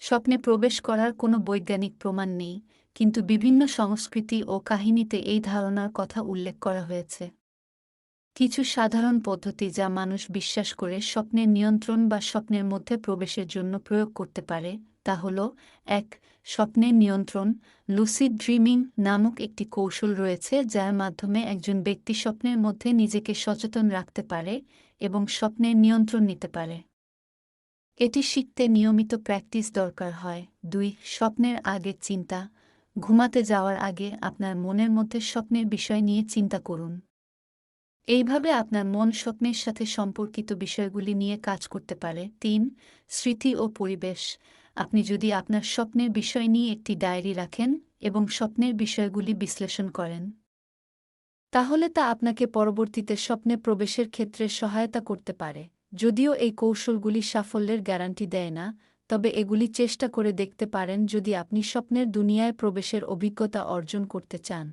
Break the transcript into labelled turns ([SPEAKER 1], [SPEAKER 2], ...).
[SPEAKER 1] স্বপ্নে প্রবেশ করার কোনো বৈজ্ঞানিক প্রমাণ নেই, কিন্তু বিভিন্ন সংস্কৃতি ও কাহিনীতে এই ধারণার কথা উল্লেখ করা হয়েছে। কিছু সাধারণ পদ্ধতি যা মানুষ বিশ্বাস করে স্বপ্নের নিয়ন্ত্রণ বা স্বপ্নের মধ্যে প্রবেশের জন্য প্রয়োগ করতে পারে, তা হল: ১. স্বপ্নের নিয়ন্ত্রণ। লুসিড ড্রিমিং নামক একটি কৌশল রয়েছে যার মাধ্যমে একজন ব্যক্তি স্বপ্নের মধ্যে নিজেকে সচেতন রাখতে পারে এবং স্বপ্নের নিয়ন্ত্রণ নিতে পারে। এটি শিখতে নিয়মিত প্র্যাকটিস দরকার হয়। ২. স্বপ্নের আগে চিন্তা। ঘুমাতে যাওয়ার আগে আপনার মনের মধ্যে স্বপ্নের বিষয় নিয়ে চিন্তা করুন। এইভাবে আপনার মন স্বপ্নের সাথে সম্পর্কিত বিষয়গুলি নিয়ে কাজ করতে পারে। ৩. স্মৃতি ও পরিবেশ। আপনি যদি আপনার স্বপ্নের বিষয় নিয়ে একটি ডায়েরি রাখেন এবং স্বপ্নের বিষয়গুলি বিশ্লেষণ করেন, তাহলে তা আপনাকে পরবর্তীতে স্বপ্নে প্রবেশের ক্ষেত্রে সহায়তা করতে পারে। যদিও এই কৌশলগুলি সাফল্যের গ্যারান্টি দেয় না, তবে এগুলি চেষ্টা করে দেখতে পারেন যদি আপনি স্বপ্নের দুনিয়ায় প্রবেশের অভিজ্ঞতা অর্জন করতে চান।